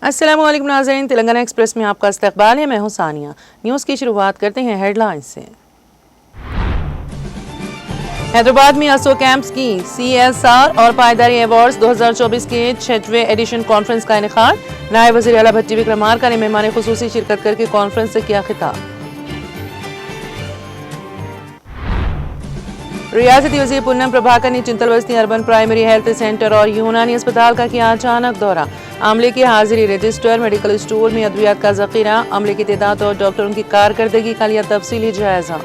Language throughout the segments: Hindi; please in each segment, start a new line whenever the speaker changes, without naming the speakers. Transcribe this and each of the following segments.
अस्सलाम वालेकुम नाज़रीन, तेलंगाना एक्सप्रेस में आपका इस्तकबाल है। मैं हूं सानिया। न्यूज़ की शुरुआत करते हैं हेडलाइंस से। हैदराबाद में असो कैंप्स की CSR और पायदारी अवार्ड्स 2024 के 6वें एडिशन कॉन्फ्रेंस का इनेकाद। नायब वज़ीर आला भट्टी विक्रमार्का ने मेहमान खुसूसी शिरकत करके कॉन्फ्रेंस से किया खिताब। रियासती वज़ीर पूनम प्रभाकर ने चिंतल बस्ती अर्बन प्राइमरी हेल्थ सेंटर और यूनानी अस्पताल का किया अचानक दौरा। अमले की हाजिरी रजिस्टर, मेडिकल स्टोर में अद्वियात का जखीरा, अमले की तादाद और डॉक्टरों की कारकर्दगी का लिया तफसीली जायजा।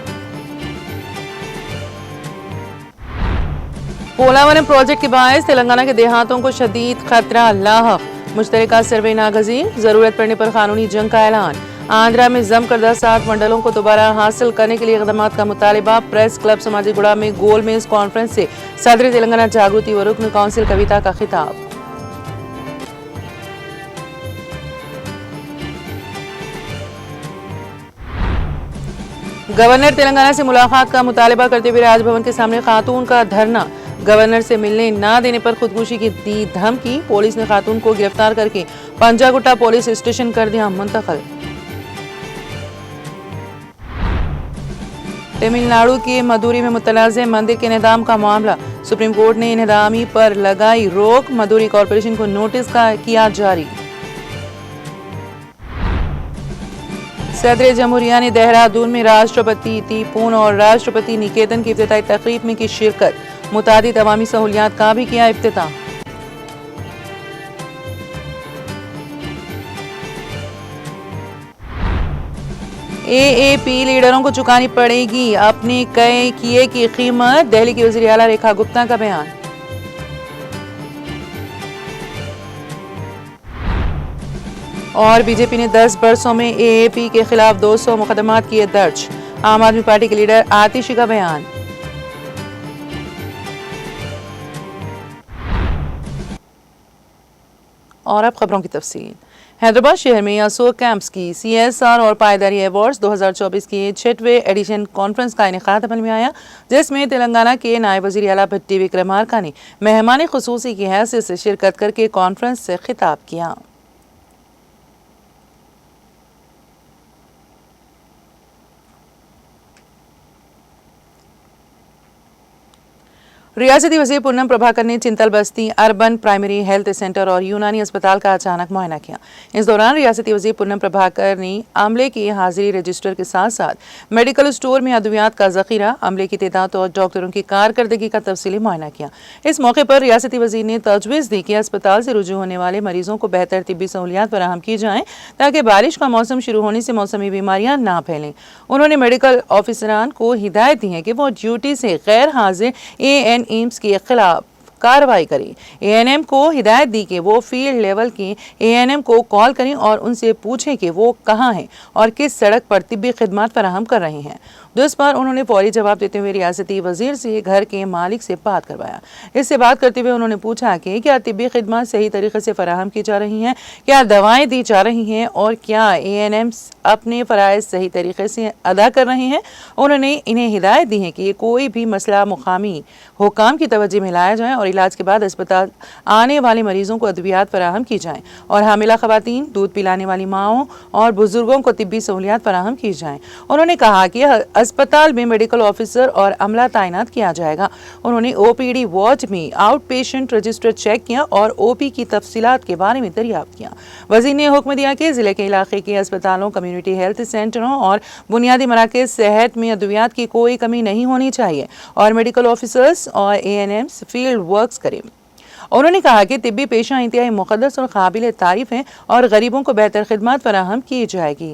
पोलावरम प्रोजेक्ट के बायस तेलंगाना के देहातों को शदीद खतरा लाहक। मुश्तरका सर्वे नागजीर, जरूरत पड़ने पर कानूनी जंग का ऐलान। आंध्रा में जम करदा 7 मंडलों को दोबारा हासिल करने के लिए इक़दाम का मुतालिबा। प्रेस क्लब समाजीगुड़ा में गोल में इस कॉन्फ्रेंस से सदर तेलंगाना जागृति व रुकन काउंसिल कविता का खिताब। गवर्नर तेलंगाना से मुलाकात का मुतालिबा करते हुए राजभवन के सामने खातून का धरना। गवर्नर से मिलने ना देने पर खुदकुशी की दी धमकी। पुलिस ने खातून को गिरफ्तार करके पंजागुट्टा पुलिस स्टेशन कर दिया मुंतकिल। तमिलनाडु के मदुरई में मुतनाज़े मंदिर के इन्हदाम का मामला। सुप्रीम कोर्ट ने इन्हदामी पर लगाई रोक। मदुरई कॉरपोरेशन को नोटिस का किया जारी। सदर जमहूरिया ने देहरादून में राष्ट्रपति तिपून और राष्ट्रपति निकेतन की इफ्तिताई तकरीब में की शिरकत। मुतादिद अवामी सहूलियात का भी किया इफ्तिताह। AAP लीडरों को चुकानी पड़ेगी अपने किए की कीमत। दिल्ली की वज़ीर आला रेखा गुप्ता का बयान। और बीजेपी ने 10 बरसों में AAP के खिलाफ 200 मुकदमात किए दर्ज। आम आदमी पार्टी के लीडर आतिशी का बयान। और अब खबरों की तफसील। हैदराबाद शहर में असो कैंप्स की CSR और पायदारी अवार्ड्स 2024 के 6वें एडिशन कॉन्फ्रेंस का इनेकाद अमल में आया, जिसमें तेलंगाना के नायब वज़ीर आला भट्टी विक्रमार्का ने मेहमान खुसूसी की हैसियत से शिरकत करके कॉन्फ्रेंस से खिताब किया। रियासती वज़ीर पूनम प्रभाकर ने चिंतल बस्ती अर्बन प्राइमरी हेल्थ सेंटर और यूनानी अस्पताल का अचानक मुआयना किया। इस दौरान रियासती वज़ीर पूनम प्रभाकर ने अमले की हाजिरी रजिस्टर के साथ साथ मेडिकल स्टोर में अद्वियात का जखीरा, अमले की तादाद और डॉक्टरों की कारकर्दगी का तफसीली मुआयना किया। इस मौके पर रियासती वज़ीर ने तजवीज़ दी कि अस्पताल से रुजू होने वाले मरीजों को बेहतर तिब्बी सहूलियात फराहम की जाएँ ताकि बारिश का मौसम शुरू होने से मौसमी बीमारियाँ ना फैलें। उन्होंने मेडिकल ऑफिसरान को हिदायत दी है कि वो ड्यूटी से गैर हाजिर ANMs के खिलाफ कार्रवाई करें। ANM को हिदायत दी कि वो फील्ड लेवल के ANM को कॉल करें और उनसे पूछें कि वो कहाँ हैं और किस सड़क पर तिब्बी खिदमत फराहम कर रहे हैं। जिस पर उन्होंने फौरी जवाब देते हुए रियासती वजीर से घर के मालिक से बात करवाया। इससे बात करते हुए उन्होंने पूछा कि क्या तिब्बी खिदमत सही तरीके से फराहम की जा रही हैं, क्या दवाएं दी जा रही हैं और क्या ANMs अपने फ़राइज़ सही तरीके से अदा कर रहे हैं। उन्होंने इन्हें हिदायत दी है कि कोई भी मसला मुकामी हुकाम की तवज्जो में लाया जाए और इलाज के बाद अस्पताल आने वाले मरीजों को अद्वियात फराहम की जाएँ और हामिला खवातीन, दूध पिलाने वाली माओं और बुजुर्गों को तिब्बी सहूलियात फराहम की जाएँ। उन्होंने कहा कि अस्पताल में मेडिकल ऑफिसर और अमला तैनात किया जाएगा। उन्होंने OPD वार्ड में आउट पेशेंट रजिस्टर चेक किया और OP की तफसीलात के बारे में दरियाफ्त किया। वजीर ने हुक्म दिया कि जिले के इलाके के अस्पतालों, कम्युनिटी हेल्थ सेंटरों और बुनियादी मराकज़ सेहत में अद्वियात की कोई कमी नहीं होनी चाहिए और मेडिकल ऑफिसर्स और ANMs फील्ड वर्क्स करें। उन्होंने कहा कि तिब्बी पेशा इंतहाई मुक़द्दस और काबिल तारीफ है और गरीबों को बेहतर खिदमत फराहम की जाएगी।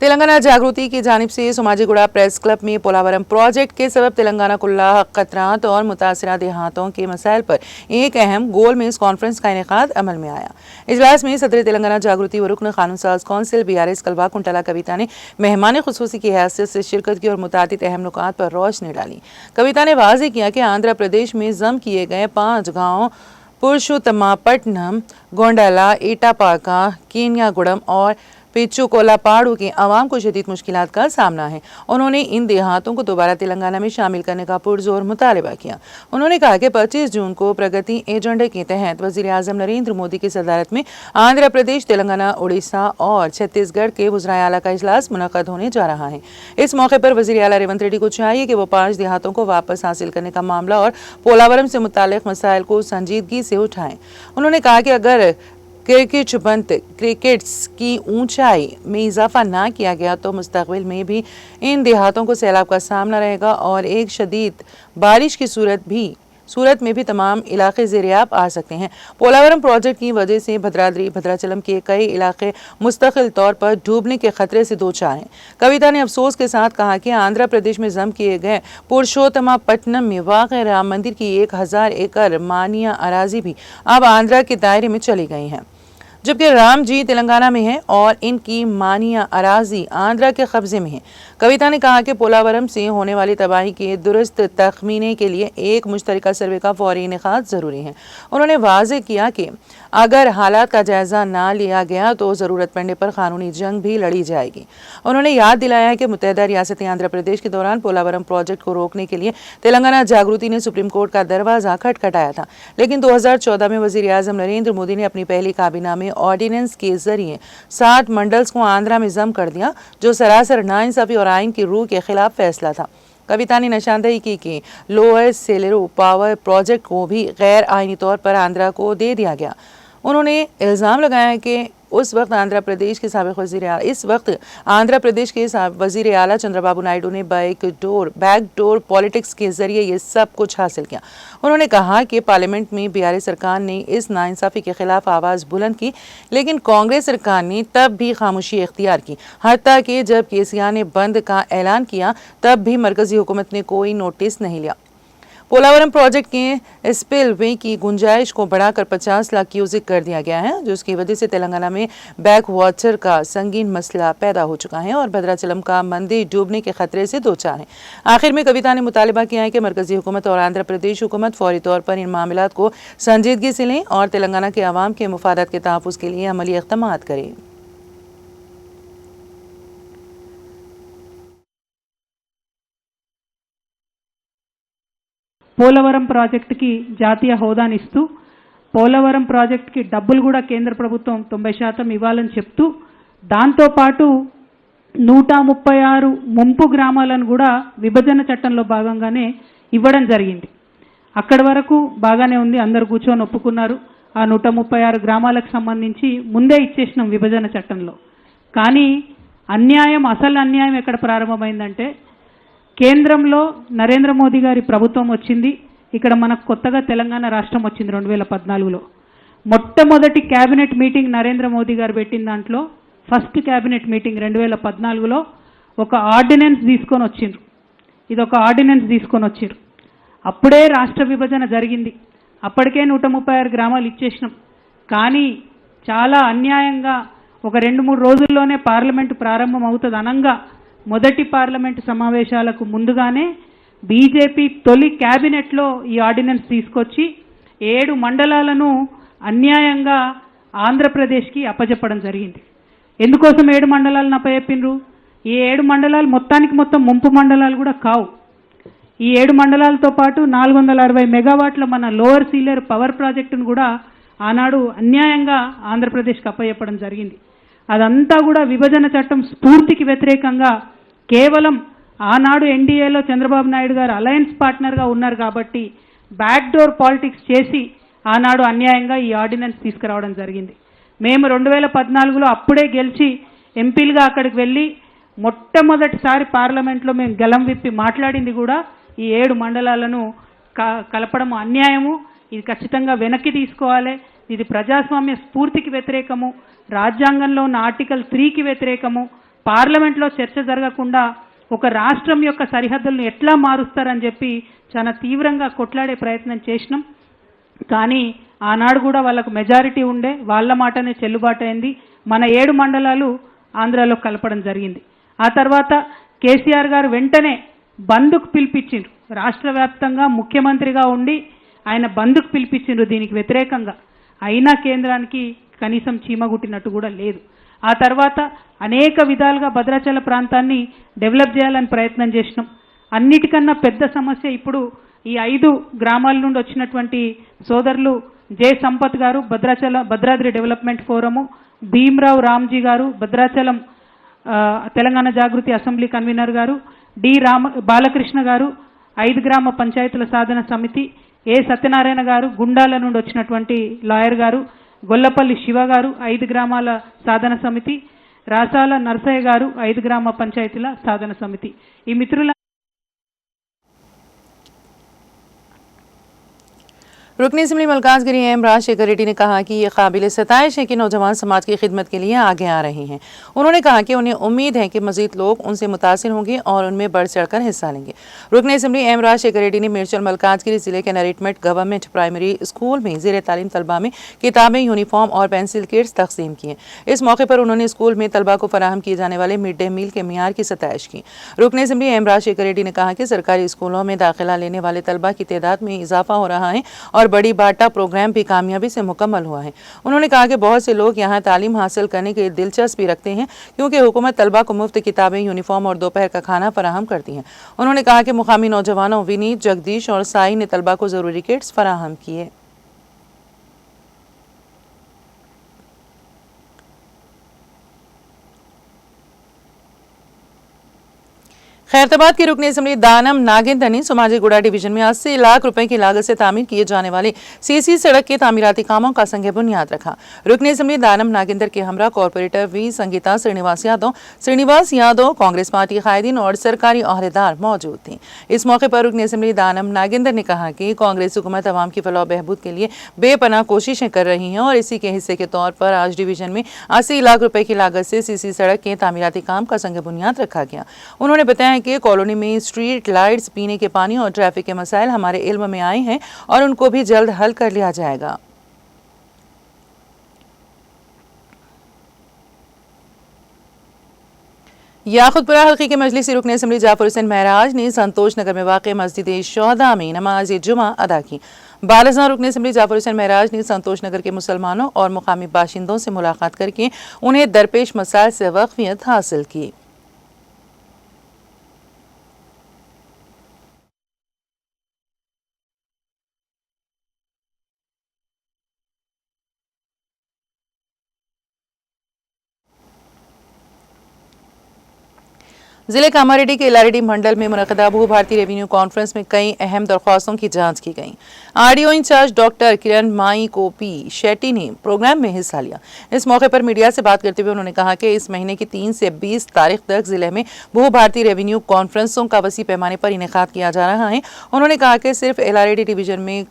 तेलंगाना जागृति की जानिब से सोमाजीगुड़ा प्रेस क्लब में पोलावरम प्रोजेक्ट के सबब तेलंगाना कुल्ला खतरात और मुतासरा देहातों के मसाइल पर एक अहम गोल मेज कॉन्फ्रेंस का इनेकाद अमल में आया। इजलास में सदर तेलंगाना जागृति व रुकन कानून साज कौंसिल BRS कलवा कुंटला कविता ने मेहमान खुसूसी की हैसियत से शिरकत की और मुतादिद अहम नुकात पर रोशनी डाली। कविता ने वाज़ेह किया कि आंध्र प्रदेश में जम किए गए 5 गाँव पुरुषोत्तमापट्टनम, गोंडला, एटापाका, कीनियागुड़म और पेचुकोलापाड़ू के अवाम को शदीद मुश्किलात का सामना है। उन्होंने इन देहातों को दोबारा तेलंगाना में शामिल करने का पुरजोर मुतालबा किया। उन्होंने कहा कि 25 जून को प्रगति एजेंडे के तहत वज़ीर आज़म नरेंद्र मोदी की सदारत में आंध्र प्रदेश, तेलंगाना, उड़ीसा और छत्तीसगढ़ के वज़राए आला का इजलास मुनक़द होने जा रहा है। इस मौके पर वज़ीर आला रेवंत रेड्डी को चाहिए कि वो 5 देहातों को वापस हासिल करने का मामला और पोलावरम से मुताल्लिक़ मसाइल को संजीदगी से उठाएं। उन्होंने कहा कि अगर क्रिकेट्स की ऊंचाई में इजाफा ना किया गया तो मुस्तकबिल में भी इन देहातों को सैलाब का सामना रहेगा और एक शदीद बारिश की सूरत में भी तमाम इलाके ज़ेर-ए-आब आ सकते हैं। पोलावरम प्रोजेक्ट की वजह से भद्राद्री भद्राचलम के कई इलाके मुस्तकिल तौर पर डूबने के खतरे से दो चार हैं। कविता ने अफसोस के साथ कहा कि आंध्र प्रदेश में जम किए गए पुरुषोत्तमापट्टनम में वाक़ राम मंदिर की 1000 एकड़ मानिया अराजी भी अब आंध्र के दायरे में चली गई हैं, जबकि राम जी तेलंगाना में है और इनकी मानिया अराजी आंध्र के कब्जे में है। कविता ने कहा कि पोलावरम से होने वाली तबाही के दुरुस्त तखमीने के लिए एक मुश्तरका सर्वे का फौरी इनेकाद ज़रूरी है। उन्होंने वाज़ेह किया कि अगर हालात का जायज़ा ना लिया गया तो ज़रूरत पड़ने पर कानूनी जंग भी लड़ी जाएगी। उन्होंने याद दिलाया कि मुत्तहिदा रियासत आंध्र प्रदेश के दौरान पोलावरम प्रोजेक्ट को रोकने के लिए तेलंगाना जागृति ने सुप्रीम कोर्ट का दरवाज़ा खटखटाया था, लेकिन 2014 में वज़ीर आज़म नरेंद्र मोदी ने अपनी पहली काबीना में ऑर्डिनेंस के जरिए 7 मंडल्स को आंध्रा में जम कर दिया, जो सरासर नाइंसाफी और आइन की रूह के खिलाफ फैसला था। कविता ने निशानदेही की कि लोअर सेलेरो पावर प्रोजेक्ट को भी गैर आइनी तौर पर आंध्रा को दे दिया गया। उन्होंने इल्ज़ाम लगाया कि उस वक्त आंध्र प्रदेश के वज़ीर आला चंद्रबाबू नायडू ने बैकडोर पॉलिटिक्स के जरिए ये सब कुछ हासिल किया। उन्होंने कहा कि पार्लियामेंट में BRS सरकार ने इस नाइंसाफ़ी के खिलाफ आवाज़ बुलंद की, लेकिन कांग्रेस सरकार ने तब भी खामोशी इख्तियार की। हत्ता कि जब KCR ने बंद का ऐलान किया तब भी मरकज़ी हुकूमत ने कोई नोटिस नहीं लिया। पोलावरम प्रोजेक्ट के स्पिलवे की गुंजाइश को बढ़ाकर 50 लाख क्यूसेक कर दिया गया है, जिसकी वजह से तेलंगाना में बैक वाटर का संगीन मसला पैदा हो चुका है और भद्राचलम का मंदिर डूबने के खतरे से दो चार है। आखिर में कविता ने मुतालबा किया है कि मरकजी हुकूमत और आंध्र प्रदेश हुकूमत फौरी तौर पर इन मामलात को संजीदगी से लें और तेलंगाना के अवाम के मुफादात के तहफ़्फ़ुज़ के लिए अमली इक़दामात करें।
పోలవరం ప్రాజెక్టుకి జాతీయ హోదానిస్తూ పోలవరం ప్రాజెక్టుకి డబ్బులు కూడా కేంద్ర ప్రభుత్వం 90% ఇవ్వాలని చెప్తూ దాంతోపాటు 136 ముంపు గ్రామాలను కూడా విభజన చట్టంలో భాగంగానే ఇవ్వడం జరిగింది. అక్కడి వరకు బాగానే ఉంది, అందరూ కూర్చొని ఒప్పుకున్నారు. ఆ 136 గ్రామాలకు సంబంధించి ముందే ఇచ్చేసినాం విభజన చట్టంలో. కానీ అసలు అన్యాయం ఎక్కడ ప్రారంభమైందంటే కేంద్రంలో నరేంద్ర మోదీ గారి ప్రభుత్వం వచ్చింది. ఇక్కడ మనకు కొత్తగా తెలంగాణ రాష్ట్రం వచ్చింది 2014లో. మొట్టమొదటి క్యాబినెట్ మీటింగ్ నరేంద్ర మోదీ గారు పెట్టిన దాంట్లో ఫస్ట్ క్యాబినెట్ మీటింగ్ 2014లో ఒక ఆర్డినెన్స్ తీసుకొని వచ్చిండ్రు. ఇది ఒక ఆర్డినెన్స్ తీసుకొని వచ్చిండ్రు. అప్పుడే రాష్ట్ర విభజన జరిగింది. అప్పటికే 136 గ్రామాలు ఇచ్చేసినాం. కానీ చాలా అన్యాయంగా ఒక 2-3 రోజుల్లోనే పార్లమెంట్ ప్రారంభం అవుతుంది అనంగా మొదటి పార్లమెంట్ సమావేశాలకు ముందుగానే బీజేపీ తొలి క్యాబినెట్లో ఈ ఆర్డినెన్స్ తీసుకొచ్చి 7 మండలాలను అన్యాయంగా ఆంధ్రప్రదేశ్కి అప్పజెప్పడం జరిగింది. ఎందుకోసం 7 మండలాలను అప్పజెప్పిండ్రు? ఈ 7 మండలాలు మొత్తం ముంపు మండలాలు కూడా కావు. ఈ 7 మండలాలతో పాటు 460 మెగావాట్ల మన లోవర్ సీలేరు పవర్ ప్రాజెక్టును కూడా ఆనాడు అన్యాయంగా ఆంధ్రప్రదేశ్కి అప్పజెప్పడం జరిగింది. అదంతా కూడా విభజన చట్టం స్ఫూర్తికి వ్యతిరేకంగా కేవలం ఆనాడు ఎన్డీఏలో చంద్రబాబు నాయుడు గారు అలయన్స్ పార్ట్నర్గా ఉన్నారు కాబట్టి బ్యాక్డోర్ పాలిటిక్స్ చేసి ఆనాడు అన్యాయంగా ఈ ఆర్డినెన్స్ తీసుకురావడం జరిగింది. మేము 2014లో అప్పుడే గెలిచి ఎంపీలుగా అక్కడికి వెళ్ళి మొట్టమొదటిసారి పార్లమెంట్లో మేము గలం విప్పి మాట్లాడింది కూడా ఈ 7 మండలాలను కలపడం అన్యాయము, ఇది ఖచ్చితంగా వెనక్కి తీసుకోవాలి, ఇది ప్రజాస్వామ్య స్ఫూర్తికి వ్యతిరేకము, రాజ్యాంగంలో ఉన్న ఆర్టికల్ 3కి వ్యతిరేకము, పార్లమెంట్లో చర్చ జరగకుండా ఒక రాష్ట్రం యొక్క సరిహద్దులను ఎట్లా మారుస్తారని చెప్పి చాలా తీవ్రంగా కొట్లాడే ప్రయత్నం చేసినాం. కానీ ఆనాడు కూడా వాళ్ళకు మెజారిటీ ఉండే, వాళ్ళ మాటనే చెల్లుబాటు అయింది. మన 7 మండలాలు ఆంధ్రాలో కలపడం జరిగింది. ఆ తర్వాత కేసీఆర్ గారు వెంటనే బంద్కు పిలిపించిండ్రు. రాష్ట్ర వ్యాప్తంగా ముఖ్యమంత్రిగా ఉండి ఆయన బంద్కు పిలిపించిండ్రు దీనికి వ్యతిరేకంగా. అయినా కేంద్రానికి కనీసం చీమగుట్టినట్టు కూడా లేదు. ఆ తర్వాత అనేక విధాలుగా భద్రాచల ప్రాంతాన్ని డెవలప్ చేయాలని ప్రయత్నం చేసినాం. అన్నిటికన్నా పెద్ద సమస్య ఇప్పుడు ఈ 5 గ్రామాల నుండి వచ్చినటువంటి సోదరులు జే సంపత్ గారు భద్రాద్రి డెవలప్మెంట్ ఫోరము, భీమ్రావు రామ్జీ గారు భద్రాచలం తెలంగాణ జాగృతి అసెంబ్లీ కన్వీనర్ గారు, డి బాలకృష్ణ గారు 5 గ్రామ పంచాయతీల సాధన సమితి, ఏ సత్యనారాయణ గారు గుండాల నుండి వచ్చినటువంటి లాయర్ గారు, గొల్లపల్లి శివ గారు 5 గ్రామాల సాధన సమితి, రాసాల నరసయ్య గారు 5 గ్రామ పంచాయతీల సాధన సమితి. ఈ మిత్రుల
रुकनी असेंबली मल्काजगिरी एम राजशेखर रेड्डी ने कहा कि ये काबिल सताइश है कि नौजवान समाज की खिदमत के लिए आगे आ रहे हैं। उन्होंने कहा कि उन्हें उम्मीद है कि मजीद लोग उनसे मुतासिर होंगे और उनमें बढ़ चढ़कर हिस्सा लेंगे। रुकनी असेंबली एम राजशेखर रेड्डी ने मिर्चल मल्काजगिरी जिले के नरेटमेंट गवर्नमेंट प्राइमरी स्कूल में ज़ेर तालीम तलबा में किताबें, यूनिफॉर्म और पेंसिल किट्स तकसीम किए। इस मौके पर उन्होंने स्कूल में तलबा को फराहम किए जाने वाले मिड डे मील के मियार की सताइश की। रुकनी असेंबली एम राजशेखर रेड्डी ने कहा कि सरकारी स्कूलों में दाखिला लेने वाले तलबा की तादाद में इजाफा हो रहा है और बड़ी बाटा प्रोग्राम भी कामयाबी से मुकम्मल हुआ है। उन्होंने कहा कि बहुत से लोग यहाँ तालीम हासिल करने की दिलचस्पी रखते हैं क्योंकि हुकूमत तलबा को मुफ्त किताबें, यूनिफॉर्म और दोपहर का खाना फराहम करती है। उन्होंने कहा कि मुकामी नौजवानों विनीत, जगदीश और साई ने तलबा को ज़रूरी किट्स फराहम किए। खैरताबाद की रुकनी असेंबली दानम नागेंद्र ने सोमाजीगुड़ा डिवीजन में 80 लाख रुपए की लागत से तामीर किए जाने वाले सीसी सड़क के तामीराती कामों का संग बुनियाद रखा। रुकनी असेंबली दानम नागेंद्र के हमरा corporator V Sangeetha Srinivas Yadav Congress party कायदीन और सरकारी अहदेदार मौजूद थे। इस मौके पर रुकनी असेंबली दानम नागेंद्र ने कहा कि कांग्रेस हुकूमत अवाम की फलाह बहबूद के लिए बेपनाह कोशिशें कर रही हैं और इसी के हिस्से के तौर पर आज डिवीजन में 80 लाख रुपए की लागत से सीसी सड़क के तामीराती काम का संग बुनियाद रखा गया। उन्होंने बताया कि कॉलोनी में स्ट्रीट लाइट्स, पीने के पानी और ट्रैफिक के मसाइल हमारे इल्म में आए हैं और उनको भी जल्द हल कर लिया जाएगा। याकुतपुरा हल्के के मजलिसी रुकन असेंबली जाफर हुसैन महराज ने संतोष नगर में वाक़ मस्जिद शोहदा में नमाज जुमा अदा की। बालज़ां रुकन असेंबली जाफर हुसैन महराज ने संतोष नगर के मुसलमानों और मुकामी बाशिंदों से मुलाकात करके उन्हें दरपेश मसाइल से वाक़फियत हासिल की। जिले कामारेड्डी के इलारेड्डी मंडल में मुनक़दा भू भारतीय रेवेन्यू कॉन्फ्रेंस में कई अहम दरख्वास्तों की जांच की गई। आरडीओ इंचार्ज डॉक्टर किरण माई को पी शेट्टी ने प्रोग्राम में हिस्सा लिया। इस मौके पर मीडिया से बात करते हुए उन्होंने कहा कि इस महीने की 3 से 20 तारीख तक जिले में भू भारतीय रेवेन्यू कॉन्फ्रेंसों का वसी पैमाने पर इनेकाद किया जा रहा है। उन्होंने कहा कि सिर्फ इलारेड्डी डिवीजन में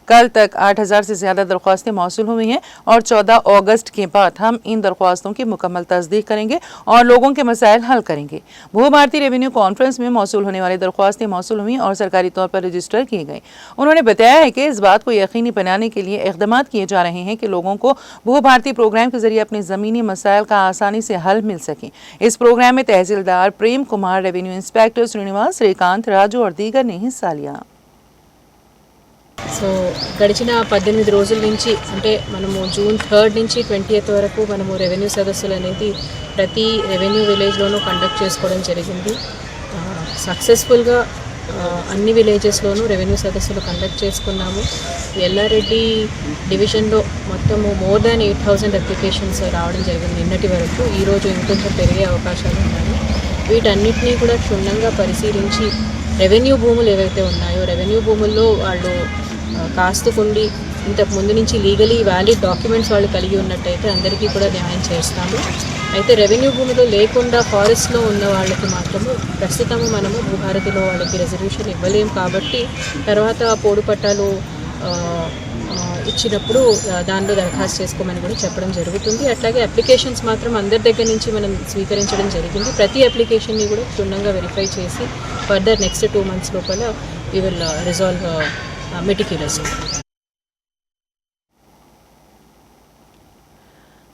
कल तक 8000 से ज़्यादा दरख्वास्तें मौसूल हुई हैं और 14 अगस्त के बाद हम इन दरख्वास्तों की मुकम्मल तस्दीक करेंगे और लोगों के मसाइल हल करेंगे। भू भारतीय रेवेन्यू कॉन्फ्रेंस में मौसूल होने वाली दरख्वास्तें मौसूल हुई और सरकारी तौर पर रजिस्टर की गई। उन्होंने बताया है कि इस बात को यकीनी बनाने के लिए इक़दाम किए जा रहे हैं कि लोगों को भू भारतीय प्रोग्राम के जरिए अपने ज़मीनी मसाइल का आसानी से हल मिल सके। इस प्रोग्राम में तहसीलदार प्रेम कुमार, रेवेन्यू इंस्पेक्टर श्रीनिवास, श्रीकांत, राजू और दीगर ने हिस्सा लिया।
సో గడిచిన 18 రోజుల నుంచి అంటే మనము జూన్ 3 నుంచి 20th వరకు మనము రెవెన్యూ సదస్సులు అనేది ప్రతి రెవెన్యూ విలేజ్లోనూ కండక్ట్ చేసుకోవడం జరిగింది. సక్సెస్ఫుల్గా అన్ని విలేజెస్లోనూ రెవెన్యూ సదస్సులు కండక్ట్ చేసుకున్నాము. ఎల్లారెడ్డి డివిజన్లో మొత్తము మోర్ దాన్ 8000 అప్లికేషన్స్ రావడం జరిగింది నిన్నటి వరకు. ఈరోజు ఇంకొంచెం పెరిగే అవకాశాలు ఉన్నాయి. వీటన్నిటినీ కూడా క్షుణ్ణంగా పరిశీలించి రెవెన్యూ భూములు ఏవైతే ఉన్నాయో రెవెన్యూ భూముల్లో వాళ్ళు కాస్తుకుండి ఇంతకు ముందు నుంచి లీగలీ వ్యాలిడ్ డాక్యుమెంట్స్ వాళ్ళు కలిగి ఉన్నట్టయితే అందరికీ కూడా న్యాయం చేస్తాము. అయితే రెవెన్యూ భూమిలో లేకుండా ఫారెస్ట్లో ఉన్న వాళ్ళకి మాత్రము ప్రస్తుతము మనము భూభారతిలో వాళ్ళకి రిజర్వేషన్ ఇవ్వలేము. కాబట్టి తర్వాత పోడు పట్టాలు ఇచ్చినప్పుడు దానిలో దరఖాస్తు చేసుకోమని కూడా చెప్పడం జరుగుతుంది. అట్లాగే అప్లికేషన్స్ మాత్రం అందరి దగ్గర నుంచి మనం స్వీకరించడం జరిగింది. ప్రతి అప్లికేషన్ని కూడా క్షుణ్ణంగా వెరిఫై చేసి ఫర్దర్ నెక్స్ట్ 2 months లోపల వి విల్ రిజాల్వ్ మెటిక్యులస్లీ.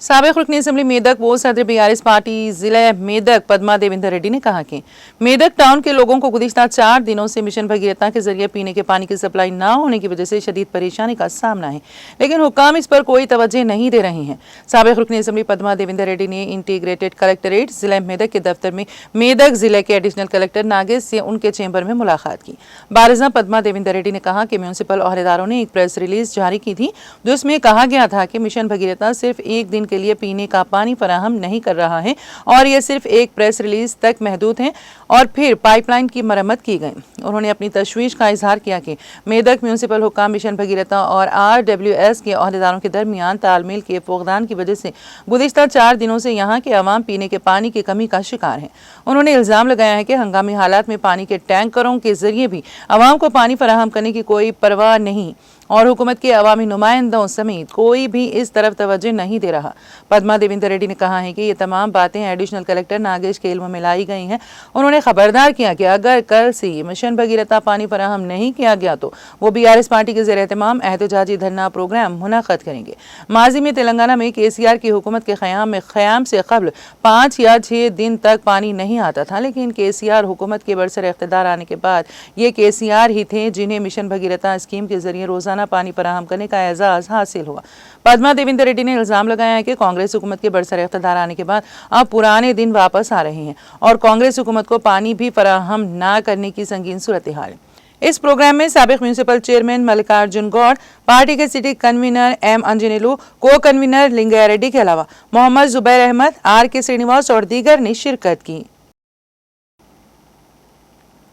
साबिक रुकन असम्बली मेदक वो सदर बीआरएस पार्टी जिला मेदक पद्मा देवेंद्र रेड्डी ने कहा कि मेदक टाउन के लोगों को गुज़िश्ता 4 दिनों से मिशन भगीरथा के जरिए पीने के पानी की सप्लाई न होने की वजह से शदीद परेशानी का सामना है, लेकिन हुक्काम इस पर कोई तवज्जो नहीं दे रहे हैं। साबिक रुकन असम्बली पद्मा देवेंद्र रेड्डी ने इंटीग्रेटेड कलेक्टरेट जिला मेदक के दफ्तर में मेदक जिले के एडिशनल कलेक्टर नागेश से उनके चैम्बर में मुलाकात की। बारिज़ा पद्मा देवेंद्र रेड्डी ने कहा कि म्यूनसिपल अहदेदारों ने एक प्रेस रिलीज जारी की थी जिसमें कहा गया था कि मिशन भगीरथा सिर्फ एक दिन के लिए पीने का पानी फराहम नहीं कर रहा है और यह सिर्फ एक प्रेस रिलीज तक महदूद है और फिर पाइपलाइन की मरम्मत की गई। उन्होंने अपनी तशवीश का इजहार किया कि मेदक म्यूनसिपल हुक्काम मिशन भगीरथा और RWS के अहदेदारों के दरमियान तालमेल के फुकदान की वजह से गुज़िश्ता 4 दिनों से यहाँ के अवाम पीने के पानी की कमी का शिकार है। उन्होंने इल्ज़ाम लगाया है कि हंगामी हालात में पानी के टैंकरों के जरिए भी अवाम को पानी फराहम करने की कोई परवाह नहीं और हुकूमत के अवामी नुमाइंदों समेत कोई भी इस तरफ तवज्जो नहीं दे रहा। पद्मा देवेंद्र रेड्डी ने कहा है कि ये तमाम बातें एडिशनल कलेक्टर नागेश के इल्म में लाई गई हैं। उन्होंने खबरदार किया कि अगर कल से मिशन भगीरथा पानी फराहम नहीं किया गया तो वो बीआरएस पार्टी के ज़ेर एहतमाम एहतजाजी धरना प्रोग्राम मुनक़्क़द करेंगे। माजी में तेलंगाना में KCR की हुकूमत के क़याम से कबल 5 या 6 दिन तक पानी नहीं आता था, लेकिन KCR हुकूमत के बरसर इख्तिदार आने के बाद ये KCR ही थे जिन्हें मिशन भगीरथा स्कीम के जरिए रोज़ाना पानी फराहम करने का एजाज़ हासिल हुआ। पद्मा देवेंद्र रेड्डी ने इल्ज़ाम लगाया है कि कांग्रेस हुकूमत के बरसर इख्तिदार आने के बाद अब पुराने दिन वापस आ रहे हैं और कांग्रेस हुकूमत को पानी भी फराहम न करने की संगीन सूरत हाल है। इस प्रोग्राम में साबिक municipal chairman Mallikarjun Goud, party के city convener M Anjaneyulu, co convener लिंगया Reddy के अलावा मोहम्मद जुबैर अहमद, RK श्रीनिवास और दीगर ने शिरकत की।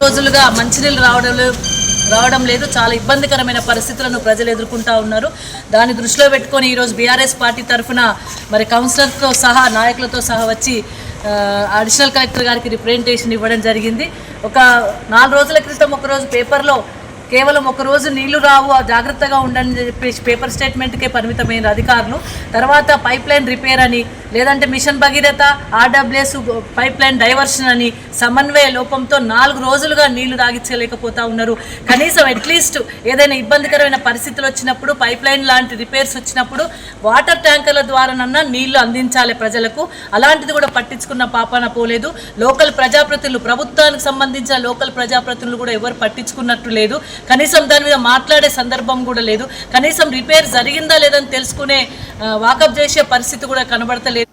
రోజులుగా మంచినీళ్ళు రావడం లేదు, చాలా ఇబ్బందికరమైన పరిస్థితులను ప్రజలు ఎదుర్కొంటా ఉన్నారు. దాన్ని దృష్టిలో పెట్టుకొని ఈరోజు బీఆర్ఎస్ పార్టీ తరఫున మరి కౌన్సిలర్తో సహా నాయకులతో సహా వచ్చి అడిషనల్ కలెక్టర్ గారికి రిప్రజెంటేషన్ ఇవ్వడం జరిగింది. ఒక 4 రోజుల క్రితం ఒకరోజు పేపర్లో కేవలం ఒక రోజు నీళ్లు రావు జాగ్రత్తగా ఉండండి చెప్పేసి పేపర్ స్టేట్మెంట్కే పరిమితమైన అధికారులు తర్వాత పైప్ లైన్ రిపేర్ అని లేదంటే mission Bhagiratha RWS pipe line diversion అని సమన్వయ లోపంతో 4 రోజులుగా నీళ్లు తాగించలేకపోతా ఉన్నారు. కనీసం అట్లీస్ట్ ఏదైనా ఇబ్బందికరమైన పరిస్థితులు వచ్చినప్పుడు పైప్ లైన్ లాంటి రిపేర్స్ వచ్చినప్పుడు వాటర్ ట్యాంకర్ల ద్వారానన్నా నీళ్లు అందించాలి ప్రజలకు. అలాంటిది కూడా పట్టించుకున్న పాపాన పోలేదు. లోకల్ ప్రజాప్రతినిధులు, ప్రభుత్వానికి సంబంధించిన లోకల్ ప్రజాప్రతినిధులు కూడా ఎవరు పట్టించుకున్నట్టు లేదు. కనీసం దాని మీద మాట్లాడే సందర్భం కూడా లేదు. కనీసం రిపేర్ జరిగిందా లేదని తెలుసుకునే వాకప్ చేసే పరిస్థితి కూడా కనబడతలేదు.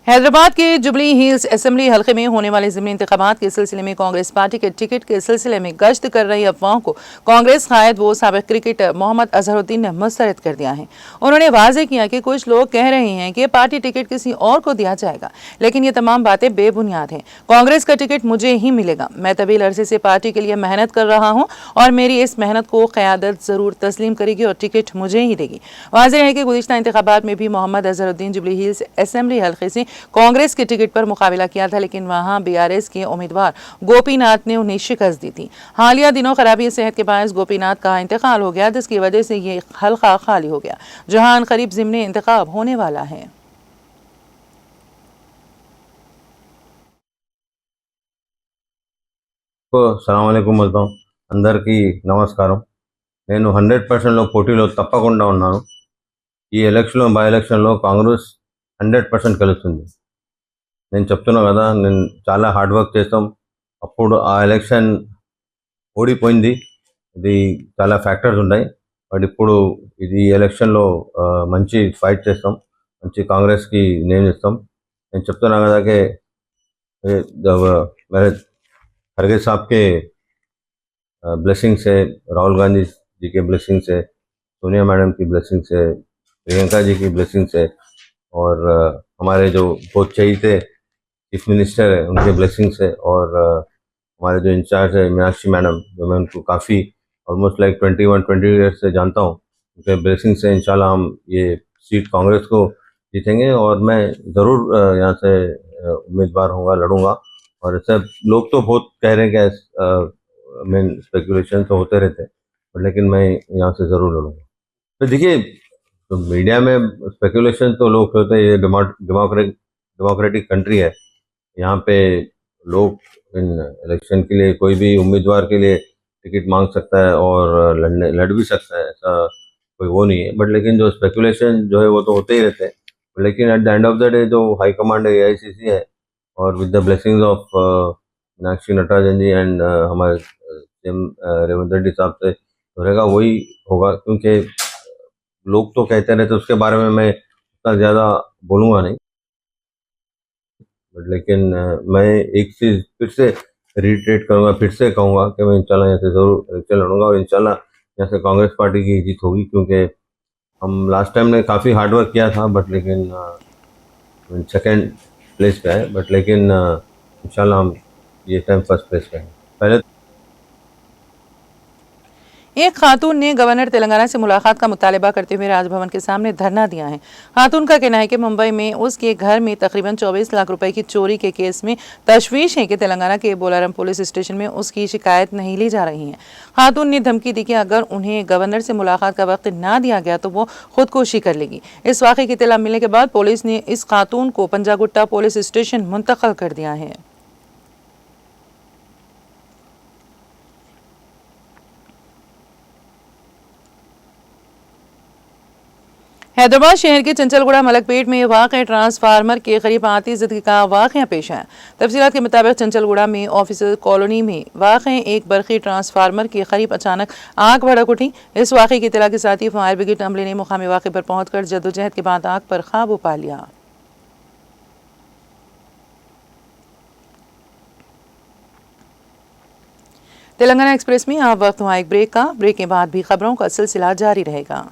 हैदराबाद के जुबली हिल्स असेंबली हल्के में होने वाले ज़िमनी इंतखाबात के सिलसिले में कांग्रेस पार्टी के टिकट के सिलसिले में गश्त कर रही अफवाहों को कांग्रेस कायद व साबिक क्रिकेटर मोहम्मद अजहरुद्दीन ने मुस्तरद कर दिया है। उन्होंने वाज़ेह किया कि कुछ लोग कह रहे हैं कि पार्टी टिकट किसी और को दिया जाएगा, लेकिन ये तमाम बातें बेबुनियाद हैं। कांग्रेस का टिकट मुझे ही मिलेगा। मैं तवील अरसे से पार्टी के लिए मेहनत कर रहा हूँ और मेरी इस मेहनत को क़यादत ज़रूर तस्लीम करेगी और टिकट मुझे ही देगी। वाज़ेह है कि गुज़िश्ता इंतखाबात में भी मोहम्मद अजहरुद्दीन जुबली हिल्स असेंबली हल्के से कांग्रेस के टिकट पर मुकाबला किया था, लेकिन वहां बीआरएस के उम्मीदवार गोपीनाथ ने उन्हें शिकस्त दी थी। हालिया दिनों खराबी सेहत के बायस गोपीनाथ का इंतकाल हो गया, जिसकी वजह से ये हल्का खाली हो गया जहां करीब ज़िमनी इंतखाब होने वाला है।
సలాంఅలైకుం మొత్తం అందరికీ నమస్కారం. నేను 100% పోటీలో తప్పకుండా ఉన్నాను. ఈ ఎలక్షన్లో బై ఎలక్షన్లో కాంగ్రెస్ 100% గెలుస్తుంది. నేను చెప్తున్నా కదా, నేను చాలా హార్డ్ వర్క్ చేస్తాం. అప్పుడు ఆ ఎలక్షన్ ఓడిపోయింది, ఇది చాలా ఫ్యాక్టర్స్ ఉన్నాయి. బట్ ఇప్పుడు ఇది ఎలక్షన్లో మంచి ఫైట్ చేస్తాం, మంచి కాంగ్రెస్కి నేమ్ ఇస్తాం. నేను చెప్తున్నా కదా कि मेरे खड़गे साहब के ब्लेसिंग से, राहुल गांधी जी के ब्लेसिंग से, सोनिया मैडम की ब्लेसिंग से, प्रियंका जी की ब्लेसिंग से और हमारे जो बहुत चाहिए चीफ मिनिस्टर है उनके ब्लेसिंग से और हमारे जो इंचार्ज है मीनाक्षी मैडम, जो मैं उनको काफ़ी ऑलमोस्ट लाइक 21-20 ईयर्स से जानता हूँ, उनके ब्लेसिंग से इंशाल्लाह हम ये सीट कांग्रेस को जीतेंगे और मैं ज़रूर यहाँ से उम्मीदवार होऊंगा, लड़ूंगा। और सब लोग तो बहुत कह रहे हैं कि मेन स्पेकुलेशन तो होते रहते हैं, बट लेकिन मैं यहाँ से ज़रूर लड़ूंगा। तो देखिए, तो मीडिया में स्पेकुलेशन तो लोग करते हैं, ये डेमोक्रेटिक कंट्री है, यहाँ पे लोग इन इलेक्शन के लिए कोई भी उम्मीदवार के लिए टिकट मांग सकता है और लड़ भी सकता है, ऐसा कोई वो नहीं है। बट लेकिन जो स्पेकुलेशन जो है वो तो होते ही रहते हैं। लेकिन at the end of the day जो हाई कमांड है AICC है, और with the blessings of Meenakshi Natarajan ji and हमारे रेवंत रेड्डी साहब से तो रहेगा, वही होगा। क्योंकि लोग तो कहते रहते, उसके बारे में मैं उतना ज़्यादा बोलूँगा नहीं। बट लेकिन मैं एक चीज़ फिर से रिट्रेट करूँगा, फिर से कहूँगा कि मैं इंशाल्लाह यहाँ से ज़रूर इलेक्शन लड़ूंगा और इंशाल्लाह यहाँ से कांग्रेस पार्टी की जीत होगी। क्योंकि हम लास्ट टाइम ने काफ़ी हार्ड वर्क किया था, बट लेकिन सेकंड प्लेस पे है। बट लेकिन इंशाल्लाह हम ये टाइम फर्स्ट प्लेस पे हैं। पहले
एक खातून ने गवर्नर तेलंगाना से मुलाकात का मुतालबा करते हुए राजभवन के सामने धरना दिया है। खातून का कहना है कि मुंबई में उसके घर में तकरीबन 24 लाख रुपए की चोरी के केस में तशवीश है कि तेलंगाना के बोलारम पुलिस स्टेशन में उसकी शिकायत नहीं ली जा रही है। खातून ने धमकी दी कि अगर उन्हें गवर्नर से मुलाकात का वक्त ना दिया गया तो वो खुदकुशी कर लेगी। इस वाक़े की इत्तला मिलने के बाद पुलिस ने इस खातून को पंजागुट्टा पुलिस स्टेशन मुंतकिल कर दिया है। हैदराबाद शहर के चंचलगुड़ा मलकपेट में वाक़ ट्रांसफार्मर के करीब आती ज़िदगी का वाक़या पेश आया। तफसीलात के मुताबिक चंचलगुड़ा में ऑफिसर कॉलोनी में वाक़ एक बरक़ी ट्रांसफार्मर के करीब अचानक आग भड़क उठी। इस वाक़े की इत्तला के साथ ही फायर ब्रिगेड अमले ने मुकामी वाक़े पर पहुंचकर जद्दोजहद के बाद आग पर काबू पा लिया। तेलंगाना एक्सप्रेस में आप वक्त हुआ एक ब्रेक का। ब्रेक के बाद भी खबरों का सिलसिला जारी रहेगा।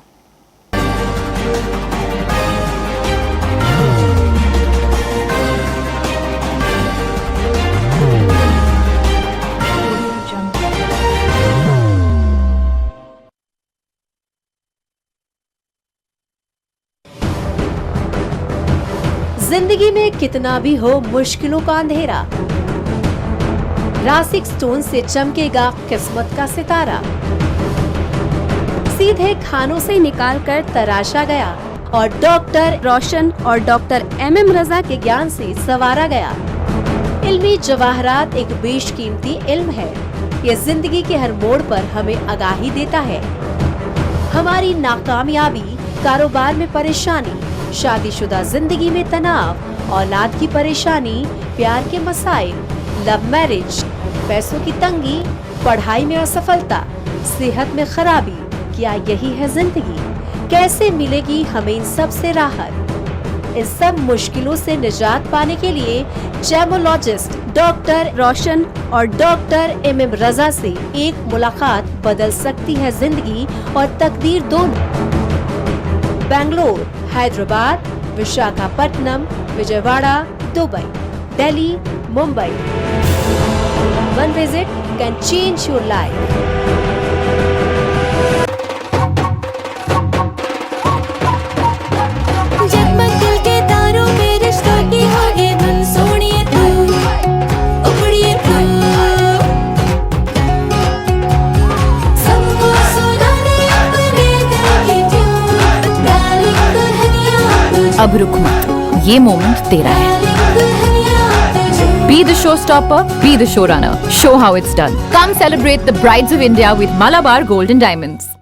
जिंदगी में कितना भी हो मुश्किलों का अंधेरा, रासिक स्टोन से चमकेगा किस्मत का सितारा। सीधे खानों से निकालकर तराशा गया और डॉक्टर रोशन और डॉक्टर MM रजा के ज्ञान से संवारा गया। इल्मी जवाहरात एक बेशकीमती इल्म है। ये जिंदगी के हर मोड़ पर हमें आगाही देता है। हमारी नाकामयाबी, कारोबार में परेशानी, शादीशुदा जिंदगी में तनाव, औलाद की परेशानी, प्यार के मसाइल, लव मैरिज, पैसों की तंगी, पढ़ाई में असफलता, सेहत में खराबी, क्या यही है जिंदगी? कैसे मिलेगी हमें इन सब से राहत? इन सब मुश्किलों से निजात पाने के लिए जेमोलॉजिस्ट डॉक्टर रोशन और डॉक्टर MM रजा से एक मुलाकात बदल सकती है जिंदगी और तकदीर दोनों। Bangalore, Hyderabad, Visakhapatnam, Vijayawada, Dubai, Delhi, Mumbai. One visit can change your life.
जगमग दिल के तारों में रिश्तों की होगी धुन, सोनिए तू, उखड़िए तू, सबको सुनाने अपने दिल की ट्यून, डार्लिंग दुल्हनिया।
अब रुक मत, ये मोमेंट तेरा है। Be the showstopper, be the showrunner. Show how it's done. Come celebrate the Brides of India with Malabar Gold and Diamonds.